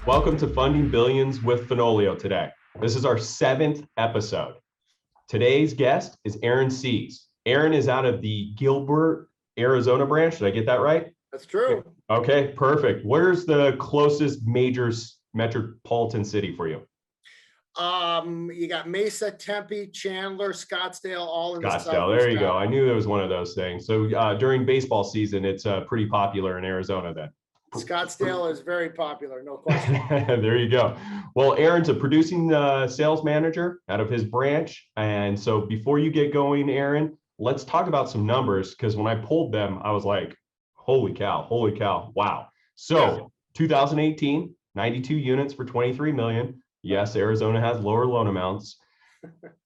Welcome to Funding Billions with Fenolio today. This is our 7th episode. Today's guest is Aaron Sees. Aaron is out of the Gilbert, Arizona branch. Did I get that right? That's true. Okay, perfect. Where's the closest major metropolitan city for you? You got Mesa, Tempe, Chandler, Scottsdale, all in the Scottsdale, there you go. I knew there was one of those things. So during baseball season, it's pretty popular in Arizona then. Scottsdale is very popular, no question. There you go. Well, Aaron's a producing sales manager out of his branch. And so before you get going, Aaron, let's talk about some numbers, because when I pulled them, I was like, holy cow, wow. So 2018, 92 units for 23 million. Yes, Arizona has lower loan amounts.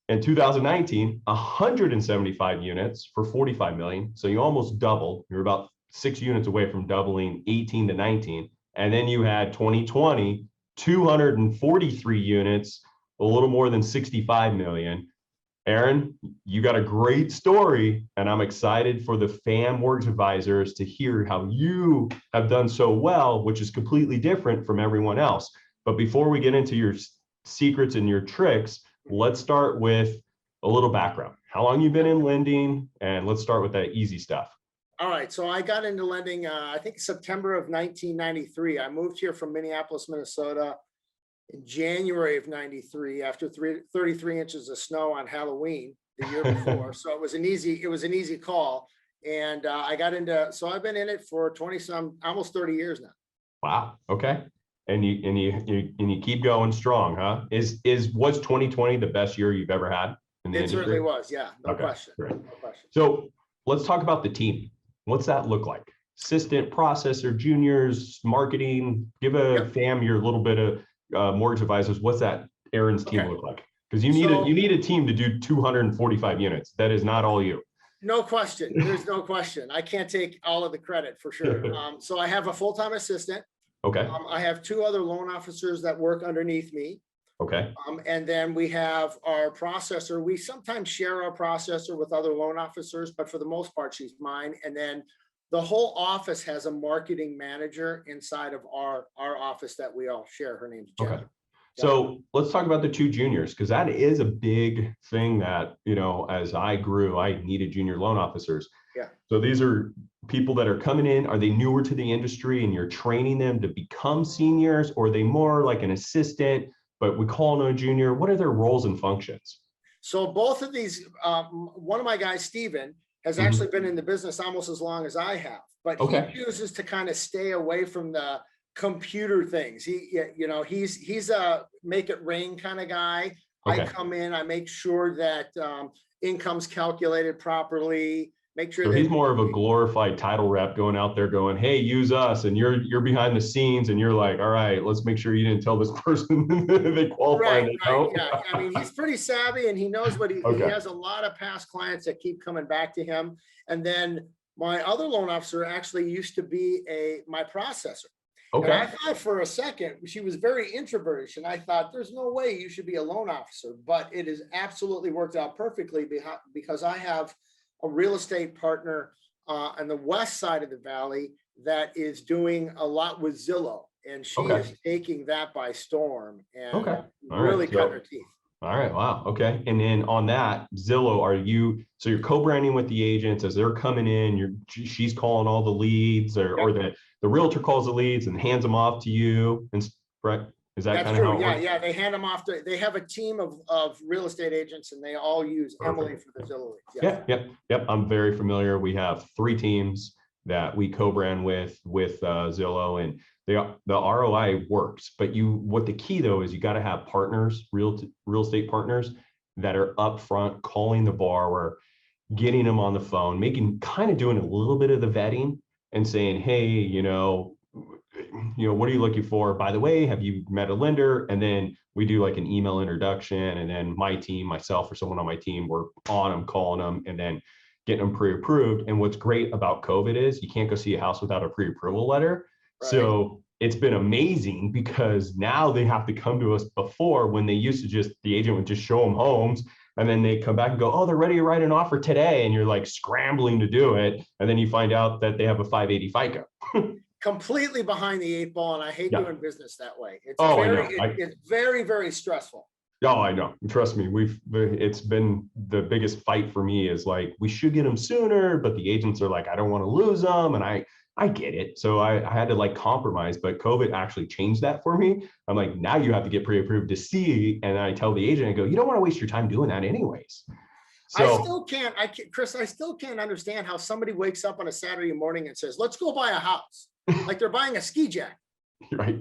In 2019, 175 units for 45 million. So you almost doubled. You're about 6 units away from doubling 18 to 19. And then you had 2020, 243 units, a little more than 65 million. Aaron, you got a great story, and I'm excited for the fan mortgage advisors to hear how you have done so well, which is completely different from everyone else. But before we get into your secrets and your tricks, let's start with a little background. How long you've been in lending, and let's start with that easy stuff. All right, so I got into lending, I think September of 1993. I moved here from Minneapolis, Minnesota in January of 93 after 33 inches of snow on Halloween the year before. So it was an easy call. And I got into, so I've been in it for 20-some, almost 30 years now. Wow, okay. And you keep going strong, huh? Was 2020 the best year you've ever had in the industry? It certainly was, yeah, no question. Great. No question. So let's talk about the team. What's that look like? Assistant, processor, juniors, marketing. Give a fam your little bit of mortgage advisors. What's that Aaron's team look like? Because you need a team to do 245 units. That is not all you. No question. There's no question. I can't take all of the credit for sure. So I have a full-time assistant. Okay. I have 2 other loan officers that work underneath me. Okay. And then we have our processor. We sometimes share our processor with other loan officers, but for the most part, she's mine. And then the whole office has a marketing manager inside of our office that we all share. Her name's Jen. Okay. So let's talk about the 2 juniors, because that is a big thing that, as I grew, I needed junior loan officers. Yeah. So these are people that are coming in. Are they newer to the industry and you're training them to become seniors, or are they more like an assistant, but we call them a junior? What are their roles and functions? So both of these, one of my guys, Steven, has actually been in the business almost as long as I have, but he chooses to kind of stay away from the computer things. He's a make it rain kind of guy. I come in, I make sure that income's calculated properly. Make sure. So he's more of a glorified title rep going out there going, hey, use us. And you're behind the scenes and you're like, all right, let's make sure you didn't tell this person they qualify. Right. Yeah. I mean, he's pretty savvy and he knows what he has a lot of past clients that keep coming back to him. And then my other loan officer actually used to be my processor. Okay. And I thought for a second, she was very introverted. And I thought there's no way you should be a loan officer, but it has absolutely worked out perfectly because I have a real estate partner on the west side of the valley that is doing a lot with Zillow, and she is taking that by storm and really cut her teeth. All right. Wow. Okay. And then on that, Zillow, so you're co-branding with the agents as they're coming in, she's calling all the leads or the realtor calls the leads and hands them off to you, and right? Is that kind of how it works? Yeah. They hand them off they have a team of real estate agents and they all use Emily for the Zillow leads. Yep. I'm very familiar. We have 3 teams that we co-brand with Zillow, and the ROI works. But what the key though is you got to have partners, real estate partners that are upfront calling the borrower, getting them on the phone, doing a little bit of the vetting and saying, hey, what are you looking for? By the way, have you met a lender? And then we do like an email introduction, and then my team, myself or someone on my team, we're on them, calling them, and then getting them pre-approved. And what's great about COVID is you can't go see a house without a pre-approval letter. Right. So it's been amazing because now they have to come to us before, when they used to the agent would just show them homes and then they come back and go, oh, they're ready to write an offer today. And you're like scrambling to do it. And then you find out that they have a 580 FICO. completely behind the 8 ball, and I hate Yeah. doing business that way. It's Oh, I very, know. it's very, very stressful. Oh, I know. Trust me. It's been the biggest fight for me is like, we should get them sooner, but the agents are like, I don't want to lose them. And I get it. So I had to like compromise, but COVID actually changed that for me. I'm like, now you have to get pre-approved to see. And I tell the agent, I go, you don't want to waste your time doing that anyways. I So still can't, Chris, I still can't understand how somebody wakes up on a Saturday morning and says, let's go buy a house. Like they're buying a ski jacket. right.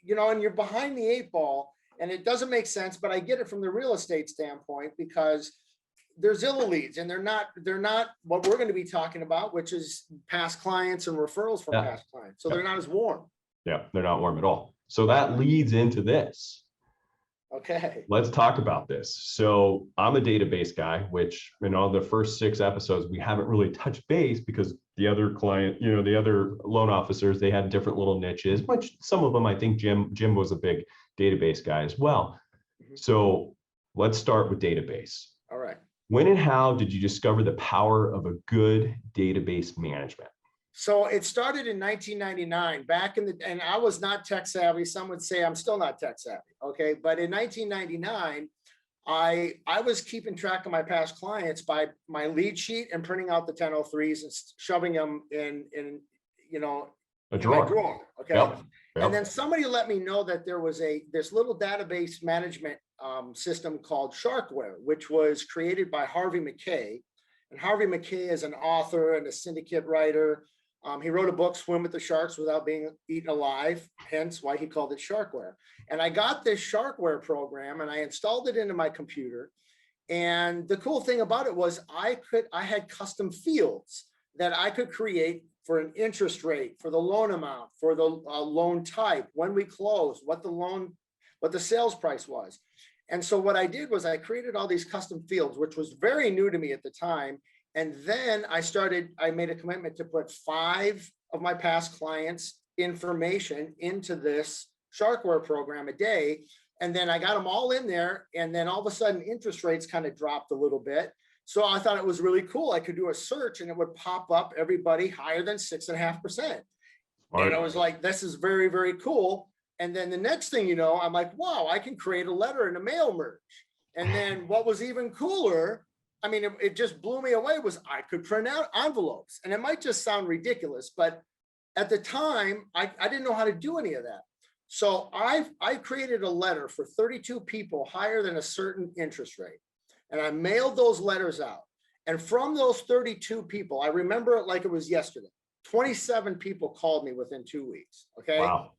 You know, and you're behind the 8 ball, and it doesn't make sense, but I get it from the real estate standpoint, because they're Zillow leads, and they're not what we're going to be talking about, which is past clients and referrals from past clients. So they're not as warm. Yeah, they're not warm at all. So that leads into this. Okay. Let's talk about this. So I'm a database guy, which in all the first 6 episodes, we haven't really touched base because the other client, you know, the other loan officers, they had different little niches, which some of them, I think Jim was a big database guy as well. So let's start with database. All right. When and how did you discover the power of a good database management? So it started in 1999, and I was not tech savvy. Some would say I'm still not tech savvy. Okay. But in 1999, I was keeping track of my past clients by my lead sheet and printing out the 1003s and shoving them in you know, A drawer. in my drawer. Okay. Yep. And then somebody let me know that there was this little database management system called Sharkware, which was created by Harvey Mackay. And Harvey Mackay is an author and a syndicate writer. He wrote a book, Swim with the Sharks Without Being Eaten Alive, hence why he called it Sharkware. And I got this Sharkware program and I installed it into my computer. And the cool thing about it was I had custom fields that I could create for an interest rate, for the loan amount, for the loan type, when we closed, what the sales price was. And so what I did was I created all these custom fields, which was very new to me at the time. And then I made a commitment to put 5 of my past clients' information into this Sharkware program a day. And then I got them all in there. And then all of a sudden interest rates kind of dropped a little bit. So I thought it was really cool. I could do a search and it would pop up everybody higher than 6.5%. And I was like, this is very, very cool. And then the next thing you know, I'm like, wow, I can create a letter and a mail merge. And then what was even cooler, I mean, it just blew me away, was I could print out envelopes. And it might just sound ridiculous, but at the time, I didn't know how to do any of that. So I created a letter for 32 people higher than a certain interest rate. And I mailed those letters out. And from those 32 people, I remember it like it was yesterday, 27 people called me within 2 weeks. Okay. Wow.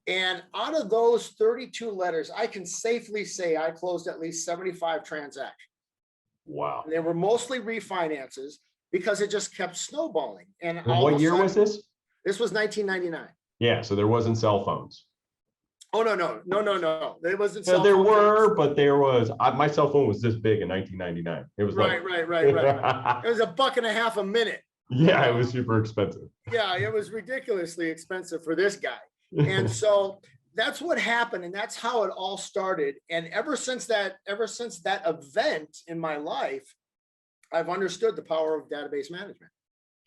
And out of those 32 letters, I can safely say I closed at least 75 transactions. Wow. And they were mostly refinances because it just kept snowballing. And what year was this? This was 1999. Yeah. So there wasn't cell phones. Oh, no. There wasn't. So there were, but there was, my cell phone was this big in 1999. It was right. It was $1.50 a minute. Yeah, it was super expensive. Yeah, it was ridiculously expensive for this guy. And so that's what happened. And that's how it all started. And ever since that event in my life, I've understood the power of database management.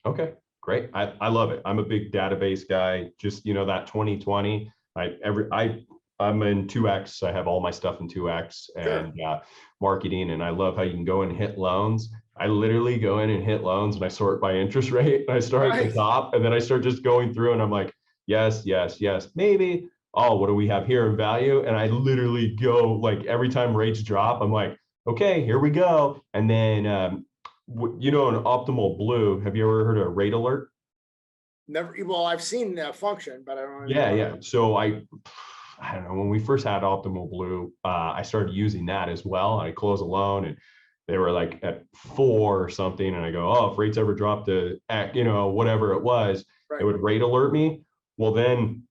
Okay, great. I love it. I'm a big database guy. Just, you know, that 2020, I'm in 2X. I have all my stuff in 2X and marketing. And I love how you can go and hit loans. I literally go in and hit loans and I sort by interest rate. And I start at the top and then I start just going through and I'm like, yes, maybe. Oh, what do we have here in value? And I literally go like every time rates drop, I'm like, okay, here we go. And then, you know, an optimal blue, have you ever heard of rate alert? Never. Well, I've seen that function, but I don't know. Yeah. So I don't know, when we first had optimal blue, I started using that as well. I close a loan and they were like at 4 or something. And I go, oh, if rates ever drop to, you know, whatever it was, it would rate alert me. Well, then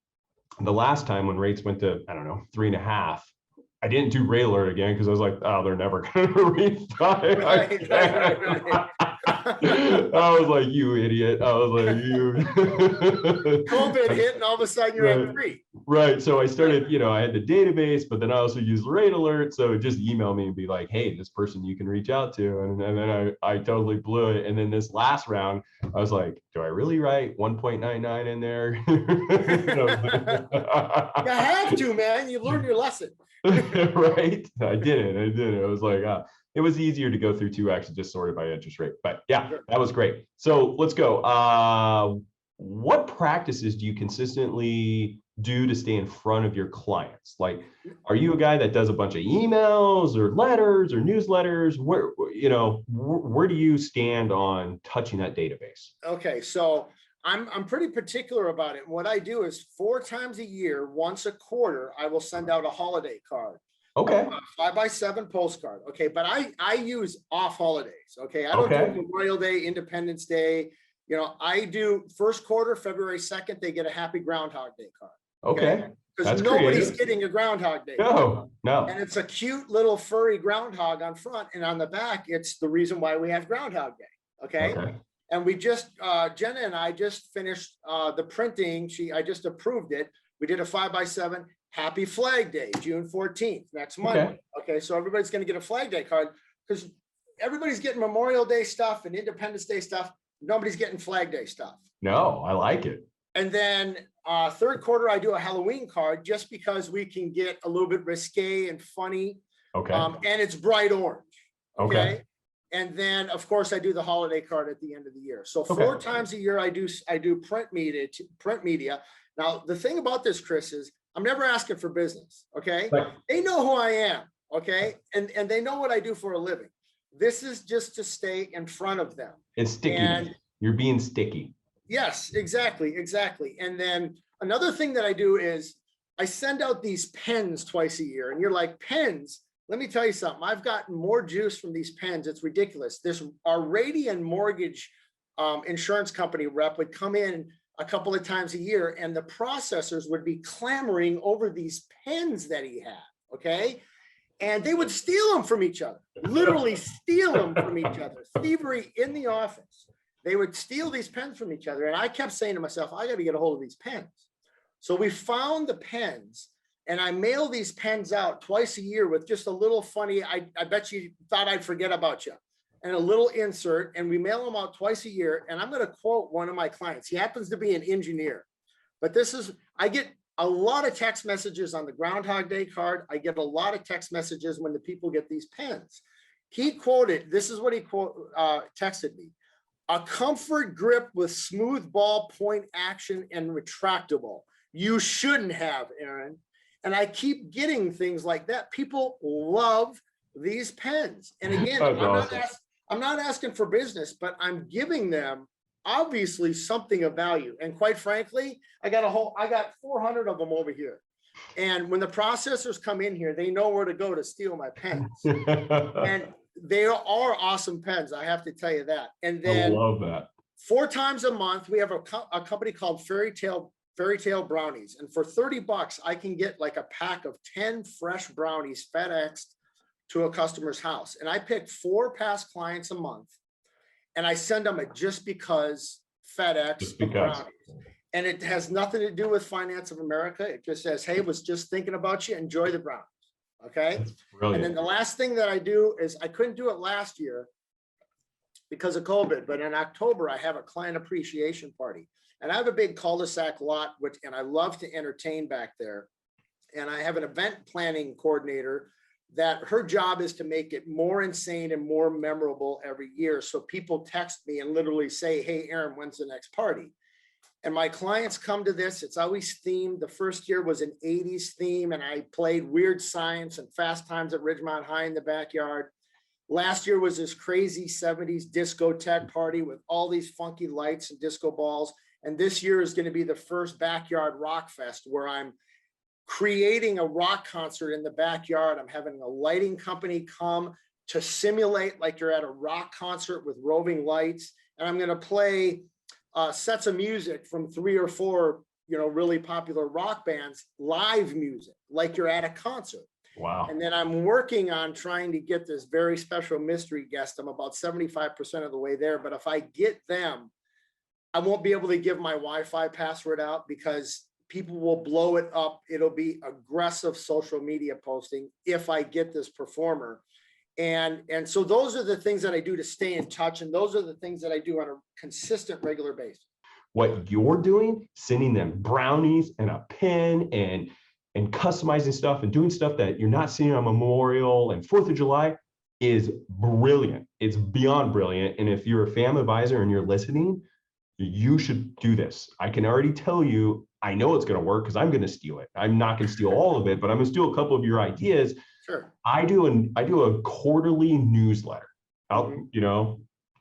the last time when rates went to, I don't know, 3.5, I didn't do rate alert again because I was like, oh, they're never going to refi. I was like, you idiot. I was like, you. COVID hit, and all of a sudden you're at 3. Right. So I started, I had the database, but then I also used Rate Alert. So just email me and be like, hey, this person you can reach out to. And then I totally blew it. And then this last round, I was like, do I really write 1.99 in there? You have to, man. You learned your lesson. Right. I didn't. It was like, it was easier to go through 2X and just sorted by interest rate. But yeah, that was great. So let's go. What practices do you consistently do to stay in front of your clients? Like, are you a guy that does a bunch of emails or letters or newsletters? Where do you stand on touching that database? Okay, so I'm pretty particular about it. What I do is 4 times a year, once a quarter, I will send out a holiday card. Okay. A 5x7 postcard. Okay, but I use off holidays. Okay, I don't do Memorial Day, Independence Day. I do first quarter, February 2nd, they get a happy Groundhog Day card. Okay. Because nobody's getting a Groundhog Day. No. And it's a cute little furry groundhog on front, and on the back, it's the reason why we have Groundhog Day. Okay. And we just, Jenna and I just finished the printing. I just approved it. We did a 5x7. Happy Flag Day, June 14th, next Monday. Okay, so everybody's going to get a Flag Day card because everybody's getting Memorial Day stuff and Independence Day stuff. Nobody's getting Flag Day stuff. No, I like it. And then third quarter, I do a Halloween card just because we can get a little bit risque and funny. Okay. And it's bright orange. Okay. And then, of course, I do the holiday card at the end of the year. So 4 times a year, I do print media. Now, the thing about this, Chris, is I'm never asking for business. Okay. Right. They know who I am. Okay. And they know what I do for a living. This is just to stay in front of them. It's sticky. And you're being sticky. Yes, exactly. And then another thing that I do is I send out these pens twice a year. And you're like, pens? Let me tell you something. I've gotten more juice from these pens. It's ridiculous. Our Radian mortgage insurance company rep would come in a couple of times a year, and the processors would be clamoring over these pens that he had. Okay. And they would steal them from each other, literally steal them from each other. Thievery in the office. They would steal these pens from each other. And I kept saying to myself, I got to get a hold of these pens. So we found the pens, and I mail these pens out twice a year with just a little funny, I bet you thought I'd forget about you, and a little insert. And we mail them out twice a year. And I'm going to quote one of my clients. He happens to be an engineer, but I get a lot of text messages on the Groundhog Day card. I get a lot of text messages when the people get these pens. He quoted, this is what he texted me: a comfort grip with smooth ball point action and retractable. You shouldn't have, Aaron. And I keep getting things like that. People love these pens. And again, I'm not asking for business, but I'm giving them obviously something of value. And quite frankly, I got 400 of them over here. And when the processors come in here, they know where to go to steal my pens. And they are awesome pens, I have to tell you that. And then I love that. 4 times a month, we have a company called Fairy Tale Brownies. And for $30, I can get like a pack of 10 fresh brownies FedExed to a customer's house. And I pick 4 past clients a month, and I send them a just because FedEx. Just because. Brownies. And it has nothing to do with Finance of America. It just says, hey, was just thinking about you. Enjoy the brownies. Okay. And then the last thing that I do is, I couldn't do it last year because of COVID, but in October, I have a client appreciation party. And I have a big cul-de-sac lot, and I love to entertain back there. And I have an event planning coordinator that her job is to make it more insane and more memorable every year. So people text me and literally say, hey, Aaron, when's the next party? And my clients come to this. It's always themed. The first year was an 80s theme, and I played Weird Science and Fast Times at Ridgemont High in the backyard. Last year was this crazy 70s discotheque party with all these funky lights and disco balls. And this year is going to be the first backyard rock fest, where I'm creating a rock concert in the backyard. I'm having a lighting company come to simulate like you're at a rock concert with roving lights. And I'm going to play sets of music from 3 or 4, really popular rock bands, live music, like you're at a concert. Wow. And then I'm working on trying to get this very special mystery guest. I'm about 75% of the way there. But if I get them, I won't be able to give my Wi-Fi password out because people will blow it up. It'll be aggressive social media posting if I get this performer. And so those are the things that I do to stay in touch. And those are the things that I do on a consistent, regular basis. What you're doing, sending them brownies and a pen and customizing stuff and doing stuff that you're not seeing on Memorial and 4th of July is brilliant. It's beyond brilliant. And if you're a family advisor and you're listening, you should do this. I can already tell you, I know it's going to work because I'm going to steal it. I'm not going to steal all of it, but I'm going to steal a couple of your ideas. Sure. I do a quarterly newsletter out,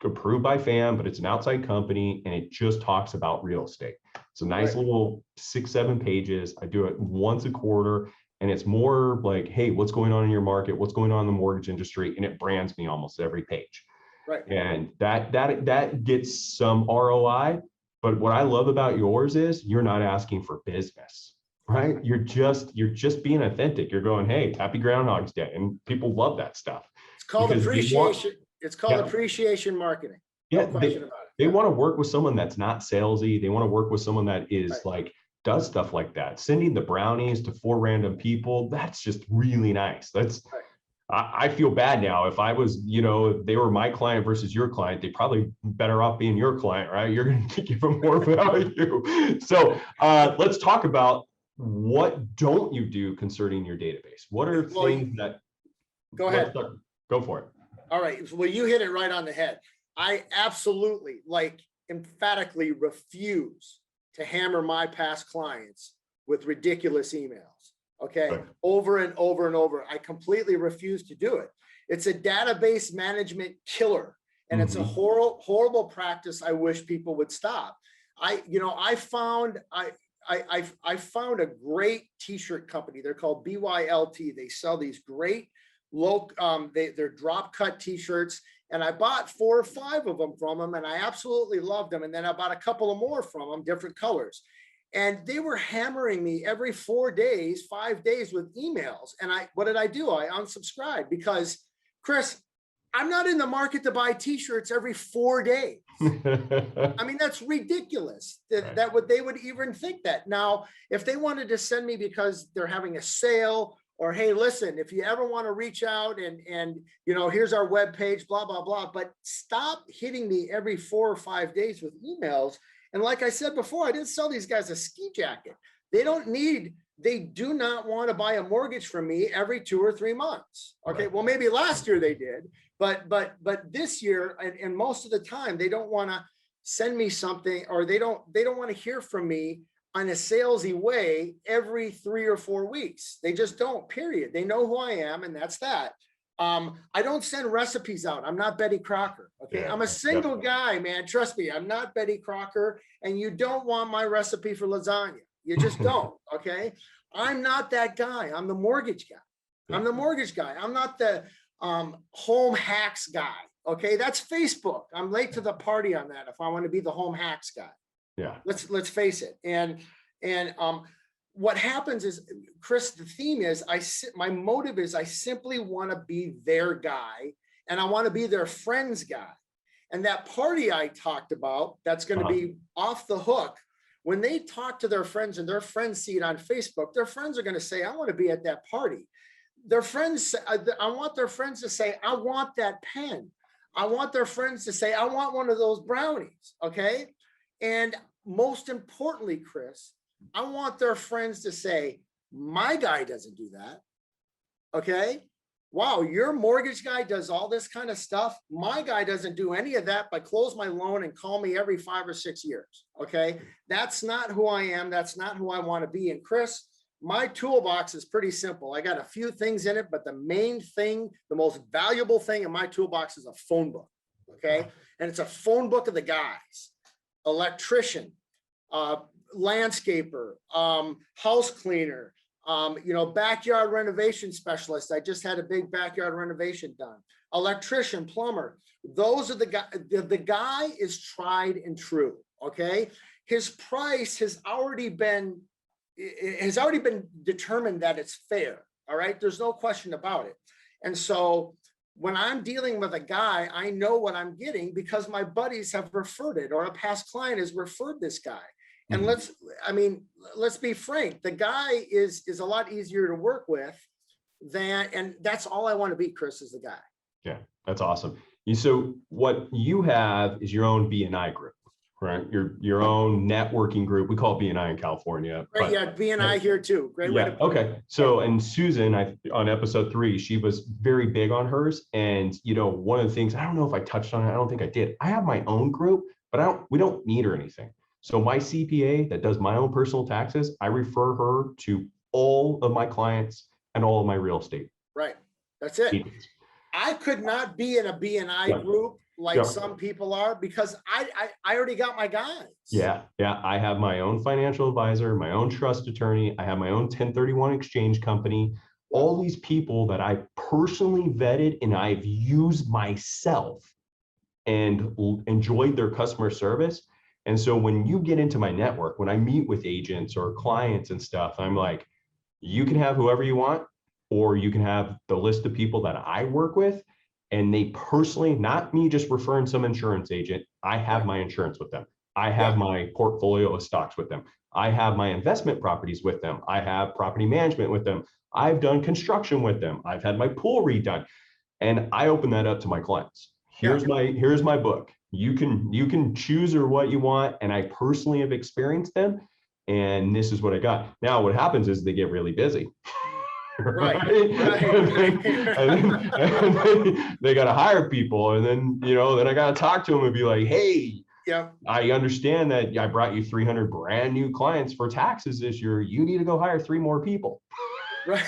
approved by FAM, but it's an outside company and it just talks about real estate. It's a nice little 6-7 pages. I do it once a quarter and it's more like, hey, what's going on in your market? What's going on in the mortgage industry? And it brands me almost every page. Right. And that gets some ROI. But what I love about yours is you're not asking for business, right? You're just being authentic. You're going, hey, happy Groundhog's Day. And people love that stuff. It's called appreciation. It's called appreciation marketing. No question about it. They want to work with someone that's not salesy. They want to work with someone that is does stuff like that. Sending the brownies to 4 random people, that's just really nice. I feel bad now. If I was, they were my client versus your client, they probably better off being your client, right? You're going to give them more value. So let's talk about what don't you do concerning your database? What are things that? Go ahead. Go for it. All right. Well, you hit it right on the head. I absolutely, emphatically refuse to hammer my past clients with ridiculous emails. Okay. Over and over and over. I completely refuse to do it. It's a database management killer. And it's a horrible practice. I wish people would stop. I found a great t-shirt company. They're called BYLT. They sell these great they're drop cut t-shirts. And I bought 4 or 5 of them from them and I absolutely loved them. And then I bought a couple of more from them, different colors. And they were hammering me every 4 days, 5 days with emails. And what did I do? I unsubscribed because, Chris, I'm not in the market to buy t-shirts every 4 days. I mean, that's ridiculous that they would even think that. Now, if they wanted to send me because they're having a sale or, hey, listen, if you ever want to reach out and here's our webpage, blah, blah, blah, but stop hitting me every 4 or 5 days with emails. And like I said before, I didn't sell these guys a ski jacket. They do not want to buy a mortgage from me every 2 or 3 months. Okay. Well, maybe last year they did, but this year and most of the time they don't want to send me something or they don't want to hear from me on a salesy way every 3 or 4 weeks. They just don't, period. They know who I am and that's that. I don't send recipes out. I'm not Betty Crocker. Okay. I'm a single guy, man. Trust me. I'm not Betty Crocker. And you don't want my recipe for lasagna. You just don't. Okay. I'm not that guy. I'm the mortgage guy. I'm the mortgage guy. I'm not the home hacks guy. Okay. That's Facebook. I'm late to the party on that. If I want to be the home hacks guy. Yeah. Let's face it. And what happens is, Chris, the theme is my motive is I simply want to be their guy and I want to be their friend's guy. And that party I talked about, that's going to be off the hook. When they talk to their friends and their friends see it on Facebook, their friends are going to say, I want to be at that party. Their friends, I want their friends to say, I want that pen. I want their friends to say, I want one of those brownies. Okay. And most importantly, Chris, I want their friends to say, my guy doesn't do that. Okay. Wow. Your mortgage guy does all this kind of stuff. My guy doesn't do any of that, but close my loan and call me every 5 or 6 years. Okay. That's not who I am. That's not who I want to be. And Chris, my toolbox is pretty simple. I got a few things in it, but the main thing, the most valuable thing in my toolbox is a phone book. Okay. And it's a phone book of the guys, electrician, landscaper, house cleaner, backyard renovation specialist. I just had a big backyard renovation done. Electrician, plumber. Those are the guy. The guy is tried and true. Okay. His price has already been determined that it's fair. All right. There's no question about it. And so when I'm dealing with a guy, I know what I'm getting because my buddies have referred it, or a past client has referred this guy. And let's be frank, the guy is a lot easier to work with and that's all I want to be, Chris, is the guy. Yeah, that's awesome. So what you have is your own BNI group, right? Your own networking group. We call it BNI in California. Right, yeah, BNI here too. Great way to put it. Okay. So, and Susan, on episode 3, she was very big on hers. And, one of the things, I don't know if I touched on it, I don't think I did. I have my own group, but we don't need her anything. So my CPA that does my own personal taxes, I refer her to all of my clients and all of my real estate. Right. That's it. Agents. I could not be in a BNI group like some people are because I already got my guys. Yeah. I have my own financial advisor, my own trust attorney. I have my own 1031 exchange company. All these people that I personally vetted and I've used myself and enjoyed their customer service. And so when you get into my network, when I meet with agents or clients and stuff, I'm like, you can have whoever you want, or you can have the list of people that I work with. And they personally, not me just referring some insurance agent, I have my insurance with them. I have my portfolio of stocks with them. I have my investment properties with them. I have property management with them. I've done construction with them. I've had my pool redone. And I open that up to my clients. Here's my book. You can choose or what you want. And I personally have experienced them. And this is what I got. Now, what happens is they get really busy. Right. And then they got to hire people. And then, then I got to talk to them and be like, hey, I understand that I brought you 300 brand new clients for taxes this year. You need to go hire 3 more people. Right.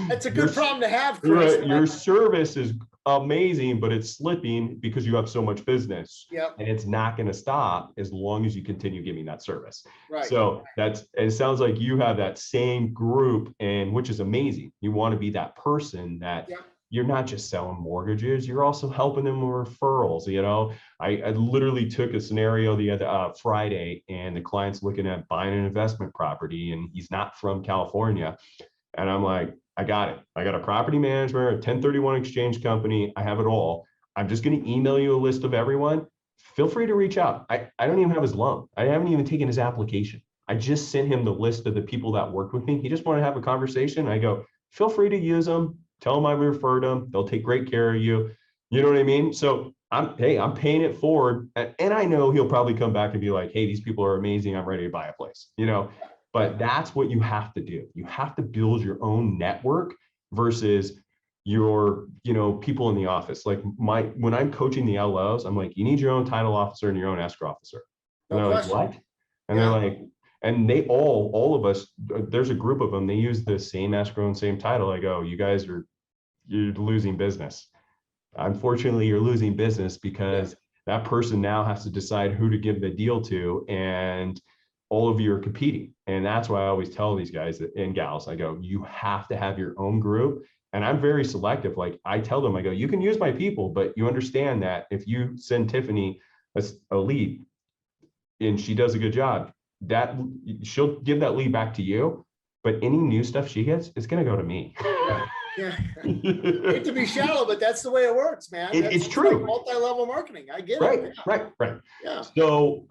That's a good problem to have, Chris. Your service is amazing, but it's slipping because you have so much business. And it's not going to stop as long as you continue giving that service. Right. So it sounds like you have that same group, and which is amazing. You want to be that person that you're not just selling mortgages, you're also helping them with referrals. I literally took a scenario the other Friday, and the client's looking at buying an investment property, and he's not from California. And I'm like, I got it. I got a property manager, a 1031 exchange company. I have it all. I'm just going to email you a list of everyone. Feel free to reach out. I don't even have his loan. I haven't even taken his application. I just sent him the list of the people that worked with me. He just wanted to have a conversation. I go, feel free to use them. Tell them I referred them. They'll take great care of you. You know what I mean? So I'm paying it forward. And I know he'll probably come back and be like, hey, these people are amazing. I'm ready to buy a place, But that's what you have to do. You have to build your own network versus your, people in the office. Like when I'm coaching the LOs, I'm like, you need your own title officer and your own escrow officer. And they're like, what? And they're like, and they all of us, there's a group of them, they use the same escrow and same title. I go, you're losing business. Unfortunately, you're losing business because that person now has to decide who to give the deal to, and all of you are competing. And that's why I always tell these guys and gals, I go, you have to have your own group. And I'm very selective. Like I tell them, I go, you can use my people, but you understand that if you send Tiffany a lead and she does a good job, that she'll give that lead back to you. But any new stuff she gets, it's going to go to me. Yeah. Hate to be shallow, but that's the way it works, man. It's true. Like multi-level marketing. I get it. Right. Yeah. So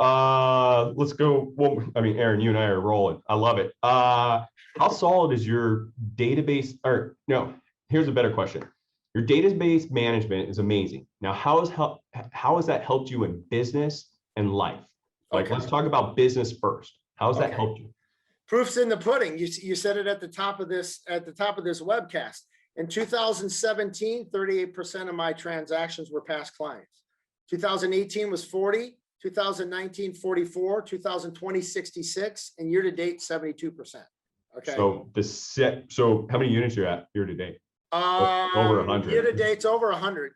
let's go. Well, I mean, Aaron, you and I are rolling. I love it. How solid is your database? Or no, here's a better question. Your database management is amazing. Now, how has that helped you in business and life? Like, let's talk about business first. How has that helped you? Proof's in the pudding. You said it at the top of this webcast. In 2017, 38% of my transactions were past clients. 2018 was 40, 2019, 44, 2020, 66, and year to date, 72%. Okay. So how many units are you at year to date? Over 100. Year to date's over 100.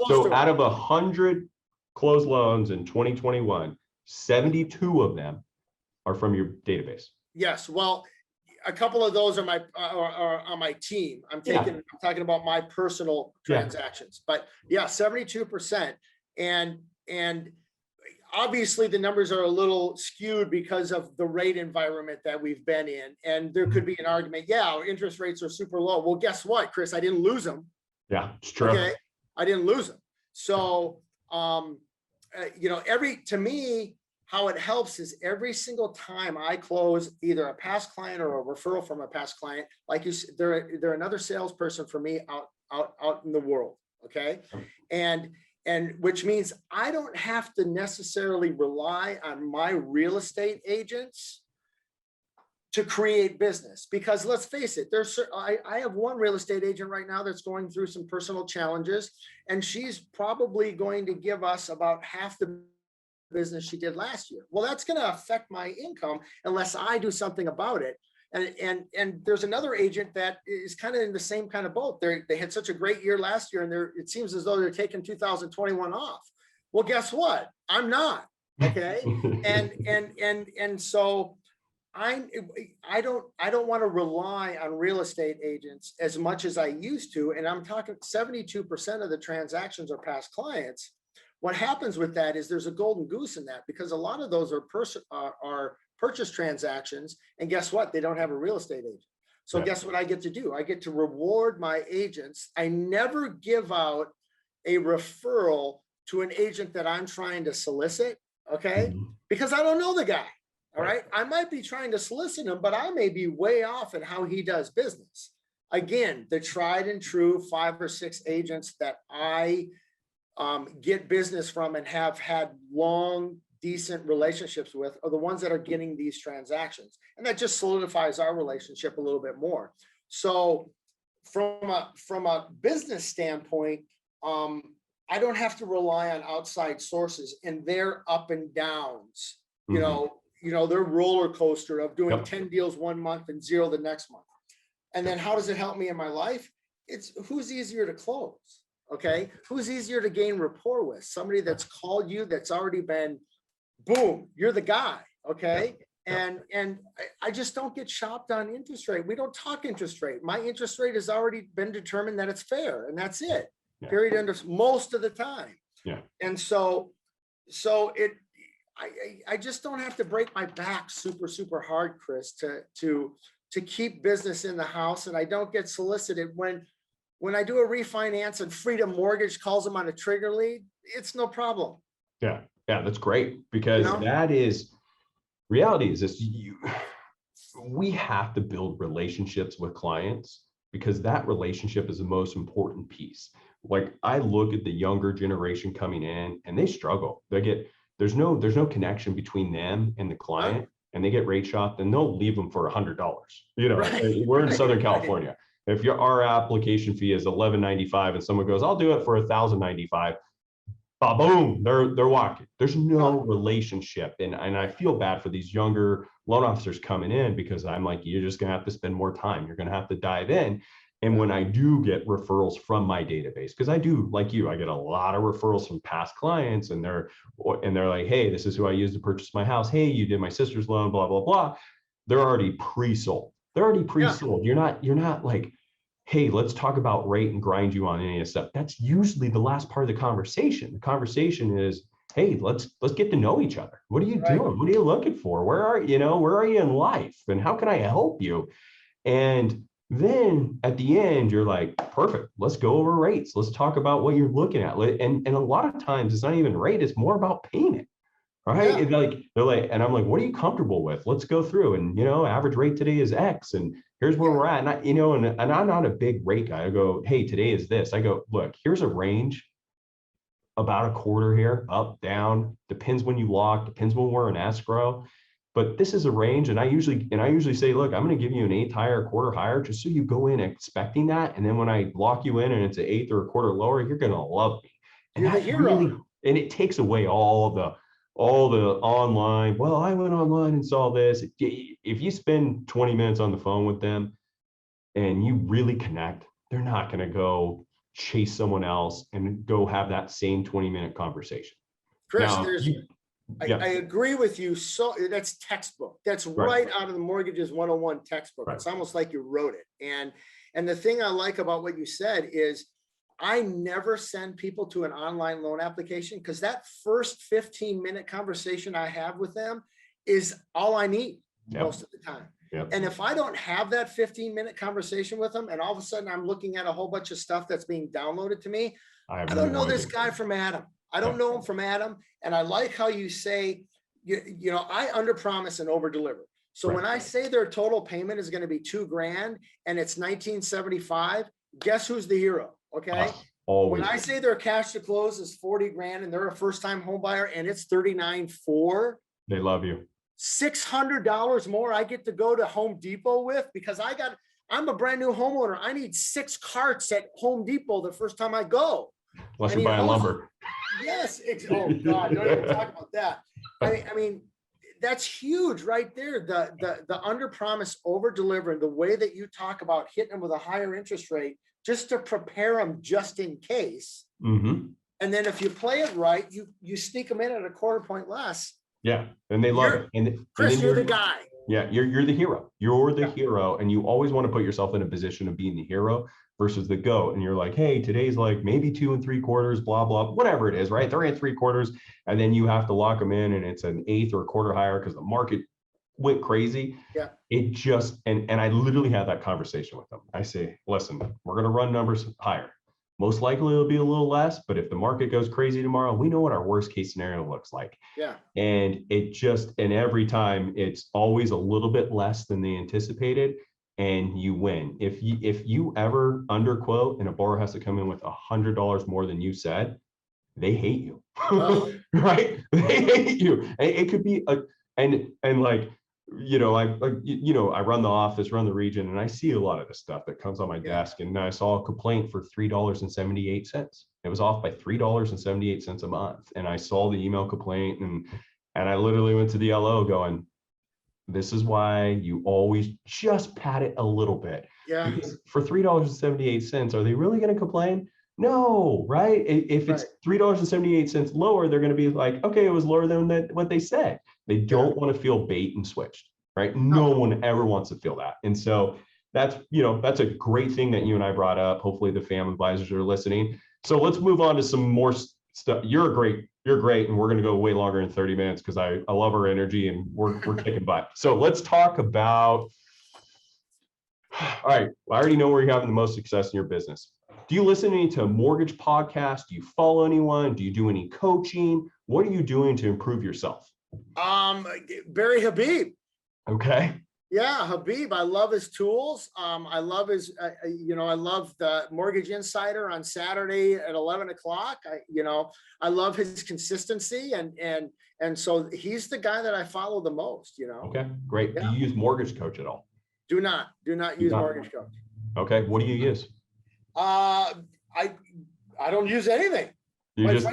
So out of 100 closed loans in 2021, 72 of them are from your database. Yes. Well, a couple of those are on my team. I'm talking about my personal transactions, but 72%. And obviously the numbers are a little skewed because of the rate environment that we've been in. And there could be an argument, yeah, our interest rates are super low. Well, guess what, Chris? I didn't lose them. Yeah, it's true. Okay. I didn't lose them. So, to me, how it helps is every single time I close either a past client or a referral from a past client, like you said, they're another salesperson for me out in the world. Okay. And which means I don't have to necessarily rely on my real estate agents to create business, because let's face it, I have one real estate agent right now that's going through some personal challenges, and she's probably going to give us about half the business she did last year. Well, that's going to affect my income unless I do something about it. And there's another agent that is kind of in the same kind of boat. They had such a great year last year, and it seems as though they're taking 2021 off. Well, guess what? I'm not. Okay. and so I don't want to rely on real estate agents as much as I used to. And I'm talking 72% of the transactions are past clients. What happens with that is there's a golden goose in that, because a lot of those are purchase transactions. And guess what? They don't have a real estate agent. So guess what I get to do? I get to reward my agents. I never give out a referral to an agent that I'm trying to solicit. Okay. Because I don't know the guy. All right. I might be trying to solicit him, but I may be way off in how he does business. Again, the tried and true 5 or 6 agents that I get business from and have had long, decent relationships with are the ones that are getting these transactions. And that just solidifies our relationship a little bit more. So from a business standpoint, I don't have to rely on outside sources and their up and downs, you know, their roller coaster of doing 10 deals one month and 0 the next month. And then how does it help me in my life? It's who's easier to close. Okay. Who's easier to gain rapport with? Somebody that's called you, that's already been, boom, you're the guy. Okay. And I just don't get shopped on interest rate. We don't talk interest rate. My interest rate has already been determined that it's fair, and that's it. Period. End of most of the time. And so I just don't have to break my back super hard, Chris, to keep business in the house. And I don't get solicited when I do a refinance and Freedom Mortgage calls them on a trigger lead. It's no problem. Yeah, that's great, because that is reality. Is this we have to build relationships with clients, because that relationship is the most important piece. Like, I look at the younger generation coming in, and they struggle. There's no connection between them and the client, and they get rate shopped, and they'll leave them for $100. We're in Southern California. If our application fee is $11.95 and someone goes, I'll do it for $1,095, boom, they're walking. There's no relationship. And I feel bad for these younger loan officers coming in, because I'm like, you're just going to have to spend more time. You're going to have to dive in. And when I do get referrals from my database, because I do, like you, I get a lot of referrals from past clients, and they're like, hey, this is who I used to purchase my house. Hey, you did my sister's loan, blah, blah, blah. They're already pre-sold. You're not like, hey, let's talk about rate and grind you on any of this stuff. That's usually the last part of the conversation. The conversation is, hey, let's get to know each other. What are you doing? What are you looking for? Where are you in life? And how can I help you? And then at the end, you're like, perfect, let's go over rates. Let's talk about what you're looking at. And a lot of times it's not even rate, it's more about payment. Right. They're like, and I'm like, what are you comfortable with? Let's go through. And, average rate today is X, and here's where we're at. And I'm not a big rate guy. I go, hey, today is this. I go, look, here's a range, about a quarter here, up, down, depends when you lock, depends when we're in escrow. But this is a range. And I usually say, look, I'm going to give you an 1/8 higher, a quarter higher, just so you go in expecting that. And then when I lock you in and it's an 1/8 or a quarter lower, you're going to love me. And you're the hero. And it takes away all the online, well, I went online and saw this. If you spend 20 minutes on the phone with them and you really connect, they're not going to go chase someone else and go have that same 20-minute conversation. Chris, I agree with you. So that's textbook. That's right out of the Mortgages 101 textbook. It's almost like you wrote it. And the thing I like about what you said is, I never send people to an online loan application because that first 15-minute conversation I have with them is all I need most of the time. And if I don't have that 15-minute conversation with them, and all of a sudden I'm looking at a whole bunch of stuff that's being downloaded to me, I don't know this guy from Adam. I don't know him from Adam. And I like how you say, you know, I under promise and over deliver. So when I say their total payment is going to be $2,000 and it's 1975, guess who's the hero? Okay. When I say their cash to close is 40 grand and they're a first time home buyer and it's 39.4, they love you. $600 more I get to go to Home Depot with because I'm a brand new homeowner. I need 6 carts at Home Depot the first time I go. Unless you're buying lumber. Yes. Oh God, don't even talk about that. I mean, that's huge right there. The under promise, over deliver, the way that you talk about hitting them with a higher interest rate just to prepare them just in case. And then if you play it right, you sneak them in at a quarter point less. Yeah, and they love it. And Chris, and you're the guy. Yeah, you're the hero. You're the hero, and you always want to put yourself in a position of being the hero versus the goat. And you're like, hey, today's like maybe 2 3/4, blah blah, whatever it is, right? They're at 3/4, and then you have to lock them in, and it's an eighth or a quarter higher because the market went crazy. Yeah. It just and I literally had that conversation with them. I say, listen, we're gonna run numbers higher. Most likely it'll be a little less, but if the market goes crazy tomorrow, we know what our worst case scenario looks like. Yeah. And and every time it's always a little bit less than they anticipated, and you win. If you ever underquote and a borrower has to come in with $100 more than you said, they hate you, right? They hate you. And it could be and like, you know, I run the office, run the region, and I see a lot of the stuff that comes on my desk. And I saw a complaint for $3.78. It was off by $3.78 a month. And I saw the email complaint, and I literally went to the LO going, this is why you always just pat it a little bit. Yeah. Because for $3.78, are they really going to complain? No, right? If it's $3.78 lower, they're going to be like, okay, it was lower than what they said. They don't want to feel bait and switched, right? No one ever wants to feel that. And so that's a great thing that you and I brought up. Hopefully the family advisors are listening. So let's move on to some more stuff. You're great. And we're going to go way longer than 30 minutes because I love our energy and we're kicking butt. So let's talk about, all right, I already know where you're having the most success in your business. Do you listen to a mortgage podcast? Do you follow anyone? Do you do any coaching? What are you doing to improve yourself? Barry Habib. Okay. Yeah, Habib. I love his tools. I love his, I love the Mortgage Insider on Saturday at 11 o'clock. I love his consistency. And so he's the guy that I follow the most, Okay, great. Yeah. Do you use Mortgage Coach at all? Do not use Mortgage Coach. Okay. What do you use? I don't use anything. I use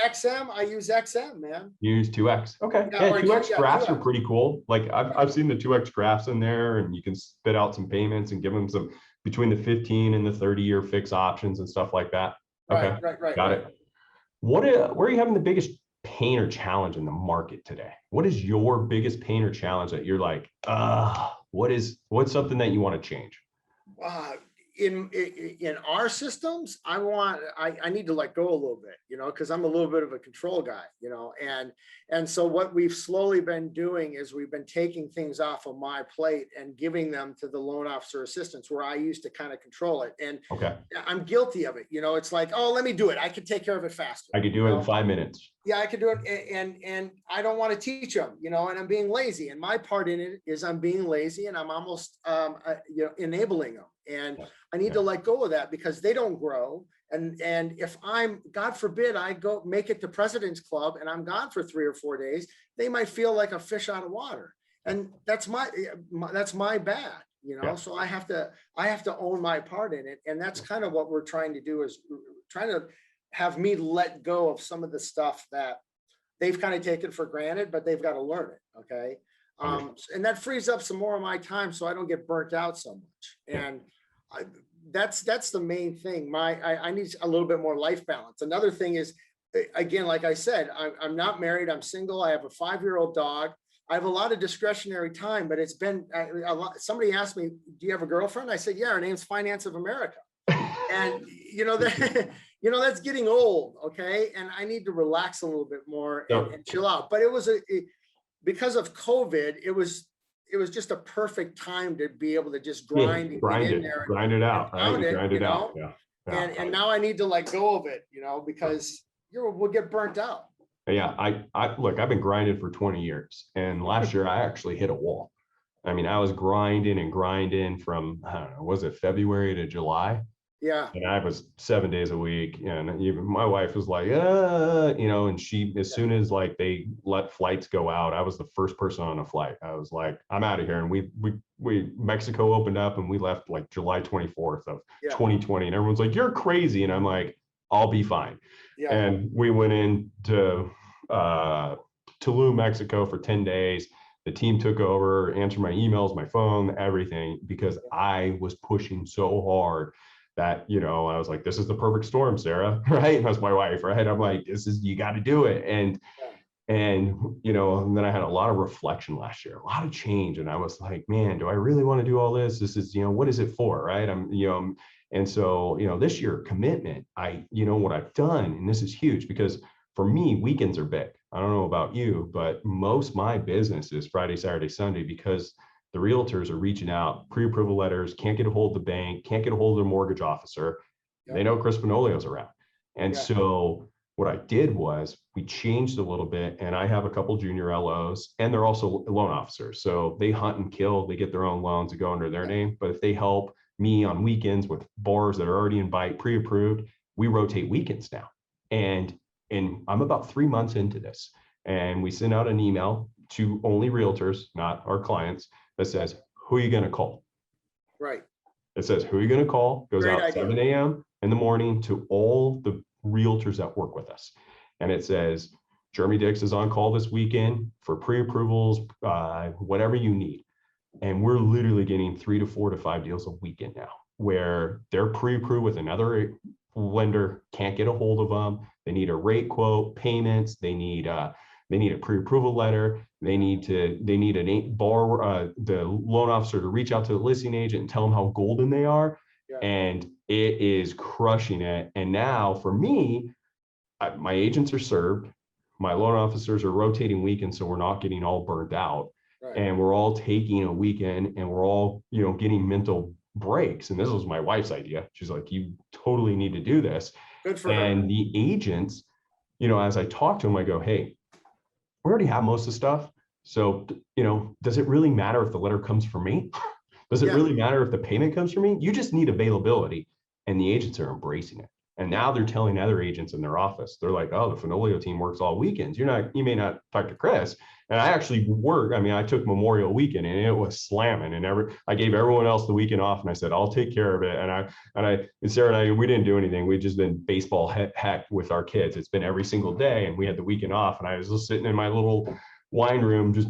XM. I use XM, man. You use 2X. Okay. Yeah, 2X graphs are pretty cool. Like I've seen the 2X graphs in there, and you can spit out some payments and give them some between the 15 and the 30-year fixed options and stuff like that. Okay. Right. Got it. Where are you having the biggest pain or challenge in the market today? What is your biggest pain or challenge that you're like, what's something that you want to change? In our systems, I need to let go a little bit, because I'm a little bit of a control guy, and so what we've slowly been doing is we've been taking things off of my plate and giving them to the loan officer assistants where I used to kind of control it. And I'm guilty of it. It's like, oh, let me do it. I can take care of it faster. I could do it in 5 minutes. Yeah, I could do it. And I don't want to teach them, and I'm being lazy. And my part in it is I'm being lazy and I'm almost, enabling them. And I need to let go of that because they don't grow. And if I'm, God forbid, I go make it to President's Club and I'm gone for 3 or 4 days, they might feel like a fish out of water. And that's my bad, so I have to own my part in it. And that's kind of what we're trying to do, is trying to have me let go of some of the stuff that they've kind of taken for granted, but they've got to learn it. Okay. And that frees up some more of my time so I don't get burnt out so much. And that's the main thing. I need a little bit more life balance. Another thing is, again, like I said, I'm not married. I'm single. I have a 5-year-old dog. I have a lot of discretionary time, but it's been a lot. Somebody asked me, do you have a girlfriend? I said, yeah, her name's Finance of America. And that that's getting old. Okay. And I need to relax a little bit more and chill out. But it was because of COVID, it was just a perfect time to be able to just grind and grind get in it, there grind it out, right? You grind it out. Yeah. And now I need to let go of it, because we'll get burnt out. Yeah, I look, I've been grinding for 20 years, and last year I actually hit a wall. I mean, I was grinding and grinding from, I don't know, was it February to July? Yeah. And I was 7 days a week. And even my wife was like, and she, as soon as like they let flights go out, I was the first person on a flight. I was like, I'm out of here. And we Mexico opened up and we left like July 24th of 2020. And everyone's like, you're crazy. And I'm like, I'll be fine. Yeah. And we went into Tulum, Mexico for 10 days. The team took over, answered my emails, my phone, everything, because I was pushing so hard that, I was like, this is the perfect storm, Sarah, right? And that's my wife, right? I'm like, you got to do it. And then I had a lot of reflection last year, a lot of change. And I was like, man, do I really want to do all this? This is, what is it for, right? And so, this year, commitment, what I've done, and this is huge because for me, weekends are big. I don't know about you, but most my business is Friday, Saturday, Sunday, because the realtors are reaching out, pre-approval letters, can't get a hold of the bank, can't get a hold of their mortgage officer. Yep. They know Chris Benolio's around. And so what I did was we changed a little bit, and I have a couple junior LOs, and they're also loan officers. So they hunt and kill, they get their own loans that go under their name. But if they help me on weekends with borrowers that are already in bite, pre-approved, we rotate weekends now. And I'm about 3 months into this, and we send out an email to only realtors, not our clients, that says, who are you going to call? Right. It says, who are you going to call? Goes Great out idea. 7 a.m. in the morning to all the realtors that work with us. And it says, Jeremy Dix is on call this weekend for pre-approvals, whatever you need. And we're literally getting 3 to 4 to 5 deals a weekend now, where they're pre-approved with another lender, can't get a hold of them. They need a rate quote, payments. They need a pre-approval letter. They need an borrower, the loan officer to reach out to the listing agent and tell them how golden they are. Yeah. And it is crushing it. And now for me, my agents are served. My loan officers are rotating weekends, so we're not getting all burnt out. Right. And we're all taking a weekend, and we're all, getting mental breaks. And this was my wife's idea. She's like, you totally need to do this. Good for her. And the agents, as I talk to them, I go, hey, we already have most of the stuff. So, does it really matter if the letter comes from me? Does it really matter if the payment comes from me? You just need availability. And the agents are embracing it. And now they're telling other agents in their office, they're like, oh, the Fenolio team works all weekends. You may not talk to Chris. And I actually I took Memorial Weekend and it was slamming, and I gave everyone else the weekend off, and I said, I'll take care of it. And Sarah and I, we didn't do anything. We'd just been baseball heck with our kids. It's been every single day, and we had the weekend off, and I was just sitting in my little wine room, just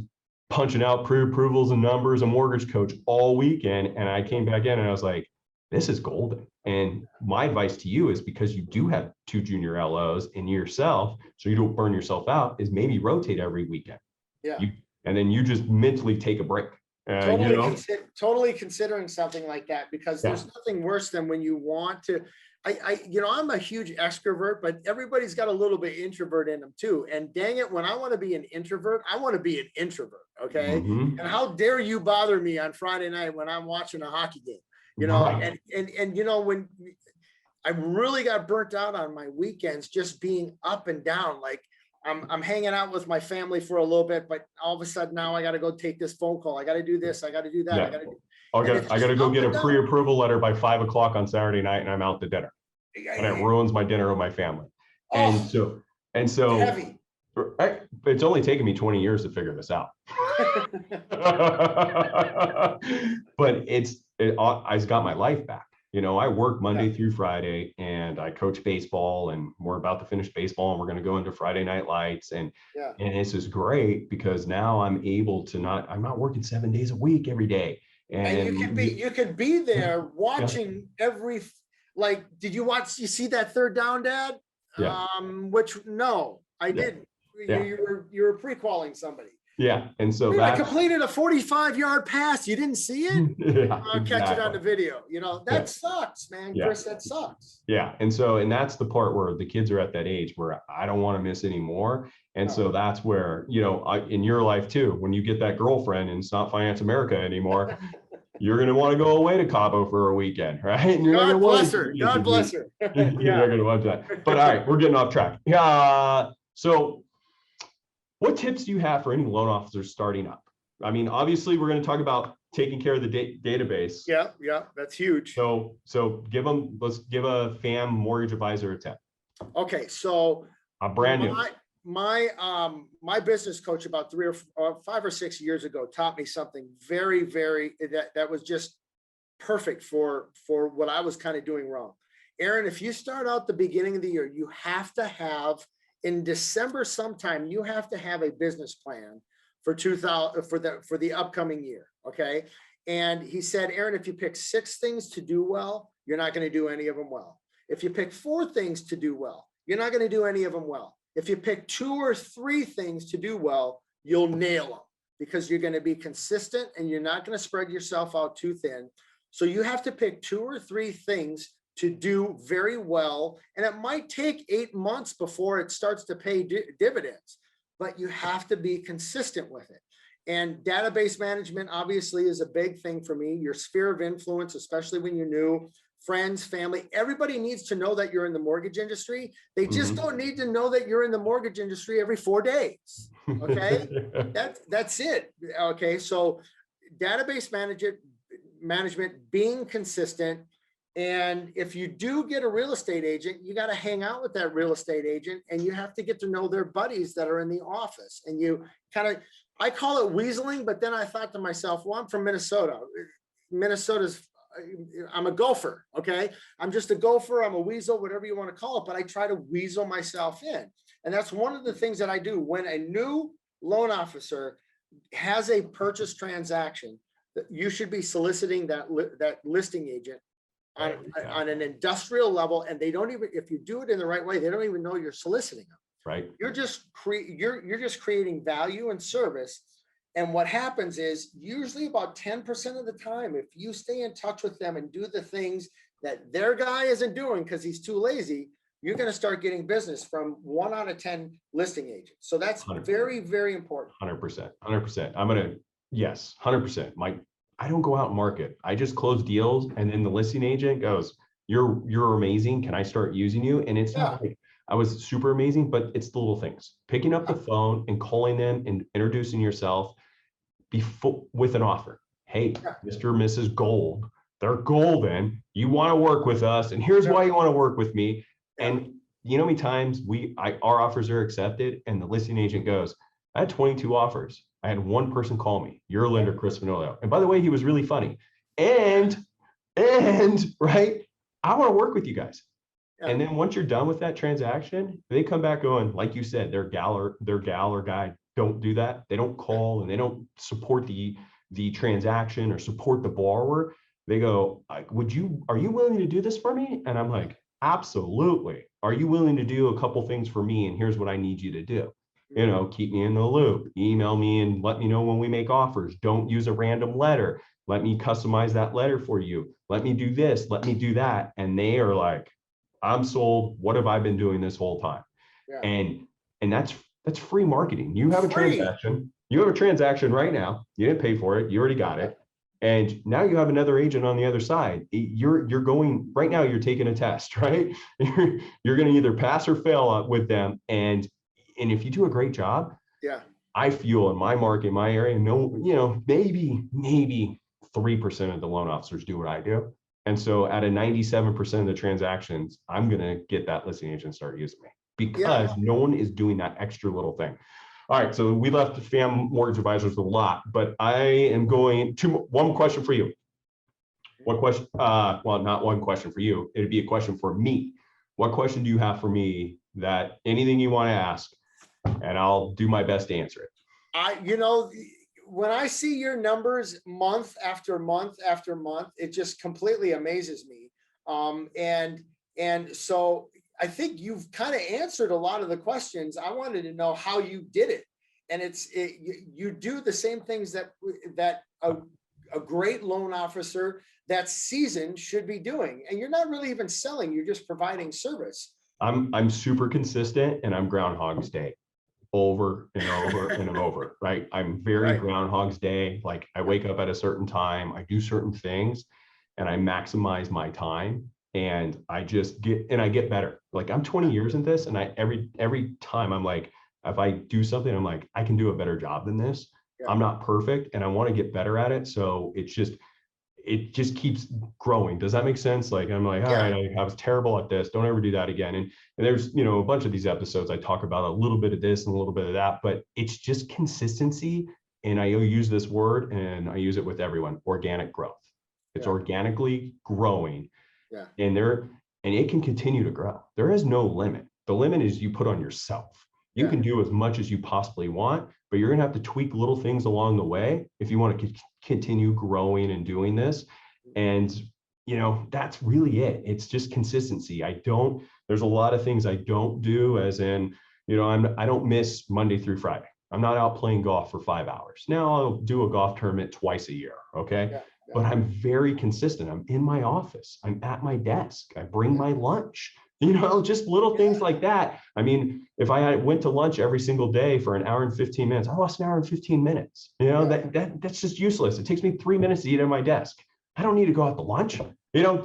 punching out pre-approvals and numbers, a mortgage coach all weekend. And I came back in and I was like, this is golden. And my advice to you is, because you do have 2 junior LOs and yourself, so you don't burn yourself out, is maybe rotate every weekend. Yeah. And then you just mentally take a break. Totally considering something like that, because there's nothing worse than when you want to. I'm a huge extrovert, but everybody's got a little bit introvert in them too. And dang it, when I want to be an introvert, I want to be an introvert. Okay. Mm-hmm. And how dare you bother me on Friday night when I'm watching a hockey game? Right. And when I really got burnt out on my weekends, just being up and down, like I'm hanging out with my family for a little bit, but all of a sudden now I got to go take this phone call. I got to do this. I got to do that. Yeah. I got to go get a pre-approval letter by 5 o'clock on Saturday night, and I'm out to dinner, and it ruins my dinner with my family. Oh, and so heavy. It's only taken me 20 years to figure this out. But I've got my life back. I work Monday through Friday, and I coach baseball, and we're about to finish baseball, and we're going to go into Friday Night Lights. And this is great because now I'm able to I'm not working 7 days a week every day. And you could be there watching every, like, did you see that third down, Dad? Yeah. Which, no, I didn't. You were pre-qualling somebody. Yeah. And so Man, I that's completed a 45-yard pass. You didn't see it? yeah, I'll catch it on the exactly. video. Yeah. That sucks, man. Yeah. Chris, that sucks. Yeah. And that's the part where the kids are at that age where I don't want to miss anymore. And No. so that's where, in your life too, when you get that girlfriend and it's not Finance America anymore, you're going to want to go away to Cabo for a weekend, right? And you're not going God to want bless to her. do God bless this. her. You're Yeah. not going to want that. But all right, we're getting off track. Yeah. So what tips do you have for any loan officers starting up? I mean, obviously, we're going to talk about taking care of the database. Yeah. Yeah. That's huge. So let's give a FAM mortgage advisor a tip. Okay. So Brand new. my business coach about 5 or 6 years ago taught me something very, very, that was just perfect for what I was kind of doing wrong. Aaron, if you start out the beginning of the year, you have to have in December sometime, you have to have a business plan for 2000 for the upcoming year. Okay. And he said, Aaron, if you pick 6 things to do well, you're not going to do any of them well. If you pick 4 things to do well, you're not going to do any of them well. If you pick 2 or 3 things to do well, you'll nail them because you're going to be consistent and you're not going to spread yourself out too thin. So you have to pick 2 or 3 things to do very well. And it might take 8 months before it starts to pay dividends, but you have to be consistent with it. And database management obviously is a big thing for me. Your sphere of influence, especially when you're new, friends, family, everybody needs to know that you're in the mortgage industry. They just don't need to know that you're in the mortgage industry every 4 days. Okay. That's it. Okay. So database management, being consistent. And if you do get a real estate agent, you got to hang out with that real estate agent and you have to get to know their buddies that are in the office. And you kind of, I call it weaseling, but then I thought to myself, well, I'm from Minnesota. I'm a gopher. Okay. I'm just a gopher. I'm a weasel, whatever you want to call it, but I try to weasel myself in. And that's one of the things that I do when a new loan officer has a purchase transaction. You should be soliciting that listing agent on an industrial level, and they don't even, if you do it in the right way, they don't even know you're soliciting them. Right. You're just creating value and service. And what happens is usually about 10% of the time, if you stay in touch with them and do the things that their guy isn't doing because he's too lazy, you're going to start getting business from 1 out of 10 listing agents. So that's 100%. Very, very important. 100%. 100%. Yes, 100%. I don't go out and market. I just close deals. And then the listing agent goes, you're amazing. Can I start using you? And it's not like I was super amazing, but it's the little things, picking up the phone and calling them and introducing yourself before with an offer. Hey, Mr. or Mrs. Gold, they're golden. You want to work with us. And here's why you want to work with me. And you know how many times our offers are accepted and the listing agent goes, I had 22 offers. I had 1 person call me, your lender, Chris Manolo. And by the way, he was really funny. And right, I want to work with you guys. And then once you're done with that transaction, they come back going, like you said, their gal or guy don't do that. They don't call and they don't support the transaction or support the borrower. They go, are you willing to do this for me? And I'm like, absolutely. Are you willing to do a couple things for me? And here's what I need you to do. Keep me in the loop, email me and let me know when we make offers. Don't use a random letter. Let me customize that letter for you. Let me do this, let me do that. And they are like, I'm sold. What have I been doing this whole time? And that's free marketing. You have a transaction. You have a transaction right now. You didn't pay for it. You already got it. And now you have another agent on the other side. You're going right now. You're taking a test, right? You're going to either pass or fail with them. And if you do a great job, I feel in my market, my area, maybe 3% of the loan officers do what I do. And so at a 97% of the transactions, I'm going to get that listing agent start using me because no one is doing that extra little thing. All right. So we left FAM mortgage advisors a lot, but I am going to one question for you. What question? Well, not one question for you. It'd be a question for me. What question do you have for me that anything you want to ask, and I'll do my best to answer it. When I see your numbers month after month after month, it just completely amazes me. And so I think you've kind of answered a lot of the questions. I wanted to know how you did it. And you do the same things that a great loan officer that's seasoned should be doing. And you're not really even selling, you're just providing service. I'm super consistent, and I'm Groundhog's Day over and over and over, right? I'm very Right. Groundhog's Day. Like I wake up at a certain time, I do certain things, and I maximize my time, and I get better. Like I'm 20 years in this, and every time I'm like, if I do something, I'm like, I can do a better job than this. Yeah. I'm not perfect, and I want to get better at it. So it just keeps growing. Does that make sense? Like I'm like, all right, I was terrible at this. Don't ever do that again. And there's, a bunch of these episodes I talk about a little bit of this and a little bit of that, but it's just consistency. And I use this word, and I use it with everyone: organic growth. It's organically growing. Yeah. And it can continue to grow. There is no limit. The limit is you put on yourself. You can do as much as you possibly want, but you're going to have to tweak little things along the way if you want to continue growing and doing this. And, that's really it. It's just consistency. There's a lot of things I don't do, as in, I don't miss Monday through Friday. I'm not out playing golf for 5 hours. Now I'll do a golf tournament twice a year. Okay. Yeah. But I'm very consistent. I'm in my office. I'm at my desk. I bring my lunch. Just little things like that. I mean, if I went to lunch every single day for an hour and 15 minutes, I lost an hour and 15 minutes. That's just useless. It takes me 3 minutes to eat at my desk. I don't need to go out to lunch.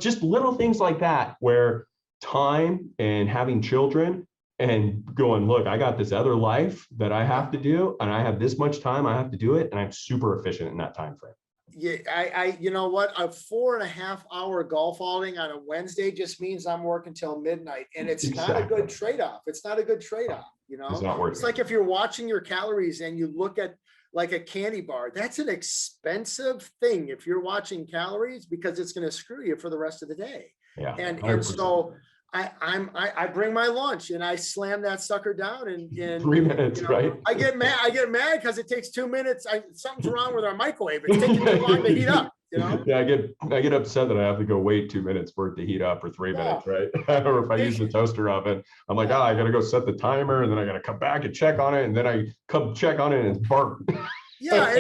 Just little things like that, where time and having children and going, look, I got this other life that I have to do, and I have this much time I have to do it, and I'm super efficient in that time frame. Yeah, you know what? A 4.5 hour golf outing on a Wednesday just means I'm working till midnight, and it's not a good trade-off. It's not a good trade-off. It's not worth it. It's like if you're watching your calories and you look at like a candy bar, that's an expensive thing if you're watching calories, because it's going to screw you for the rest of the day. Yeah, and so I bring my lunch and I slam that sucker down in 3 minutes, right? I get mad because it takes 2 minutes. Something's wrong with our microwave. It's taking too long to heat up. Yeah, I get upset that I have to go wait 2 minutes for it to heat up, or 3 minutes, right? Or if I use the toaster oven, I'm like, I got to go set the timer, and then I got to come back and check on it, and then I come check on it and it's burnt. Yeah,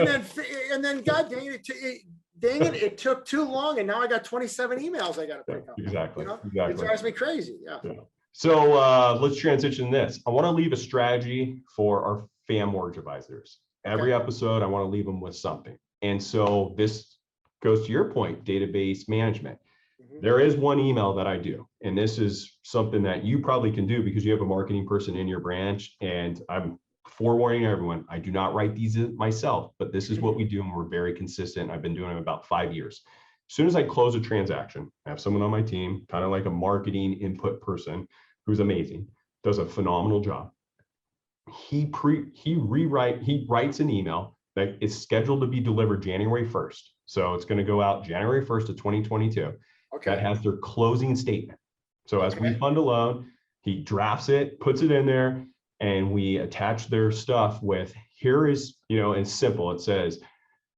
and then God dang it, it took too long, and now I got 27 emails I got to pick up. Exactly. It drives me crazy. Yeah. So let's transition this. I want to leave a strategy for our FAM mortgage advisors. Every episode, I want to leave them with something. And so this goes to your point, database management. There is one email that I do, and this is something that you probably can do because you have a marketing person in your branch. And I'm forewarning everyone, I do not write these myself, but this is what we do, and we're very consistent. I've been doing it about 5 years. As soon as I close a transaction, I have someone on my team, kind of like a marketing input person, who's amazing, does a phenomenal job. He writes an email that is scheduled to be delivered January 1st. So it's going to go out January 1st of 2022. That has their closing statement. So as we fund a loan, he drafts it, puts it in there, and we attach their stuff with, here is, it's simple. It says,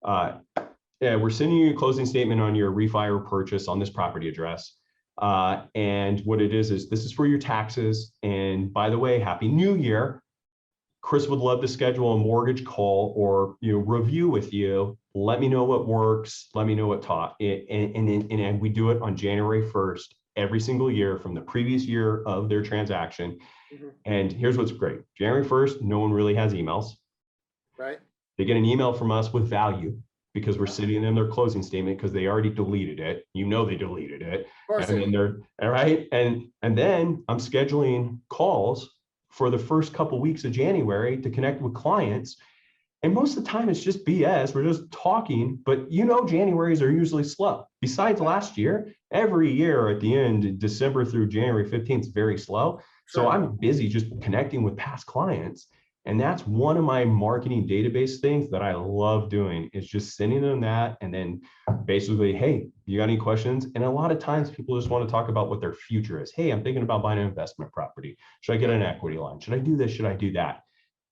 we're sending you a closing statement on your refi or purchase on this property address. And what it is this is for your taxes. And by the way, Happy New Year. Chris would love to schedule a mortgage call or review with you. Let me know what works. Let me know what taught. And we do it on January 1st every single year from the previous year of their transaction. And here's what's great. January 1st, no one really has emails. Right. They get an email from us with value because we're sitting in their closing statement because they already deleted it. They deleted it. And then they're all right. And then I'm scheduling calls for the first couple of weeks of January to connect with clients. And most of the time it's just BS. We're just talking, but Januaries are usually slow. Besides last year, every year at the end, December through January 15th is very slow. So I'm busy just connecting with past clients. And that's one of my marketing database things that I love doing, is just sending them that. And then basically, hey, you got any questions? And a lot of times people just want to talk about what their future is. Hey, I'm thinking about buying an investment property. Should I get an equity line? Should I do this? Should I do that?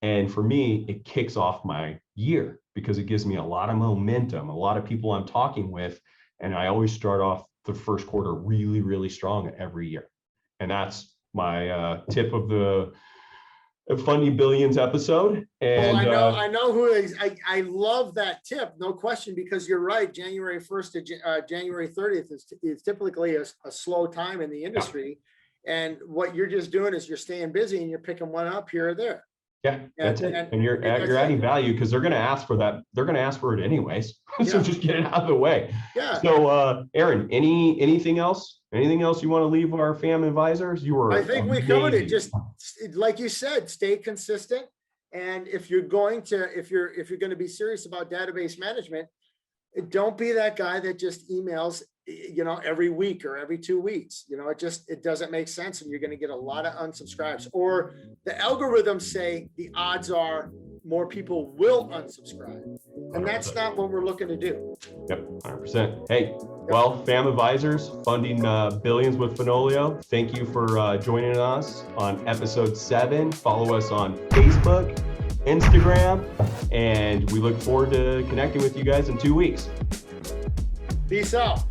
And for me, it kicks off my year because it gives me a lot of momentum, a lot of people I'm talking with. And I always start off the first quarter really, really strong every year. And that's my tip of the Funding Billions episode. And well, I know who is. I love that tip, no question, because you're right. January 1st to January 30th is typically a slow time in the industry. Yeah. And what you're just doing is you're staying busy and you're picking one up here or there. Yeah, that's it. And you're adding value because they're going to ask for that. They're going to ask for it anyways. So just get it out of the way. Yeah. So Aaron, anything else? Anything else you want to leave our fam advisors? I think we covered it. Just like you said, stay consistent. And if you're going to be serious about database management, don't be that guy that just emails, every week or every 2 weeks. It doesn't make sense, and you're going to get a lot of unsubscribes. Or the algorithms say the odds are more people will unsubscribe, and 100%. That's not what we're looking to do. Yep, 100%. Hey, well, fam advisors, funding billions with Finolio. Thank you for joining us on episode 7. Follow us on Facebook, Instagram, and we look forward to connecting with you guys in 2 weeks. Peace out.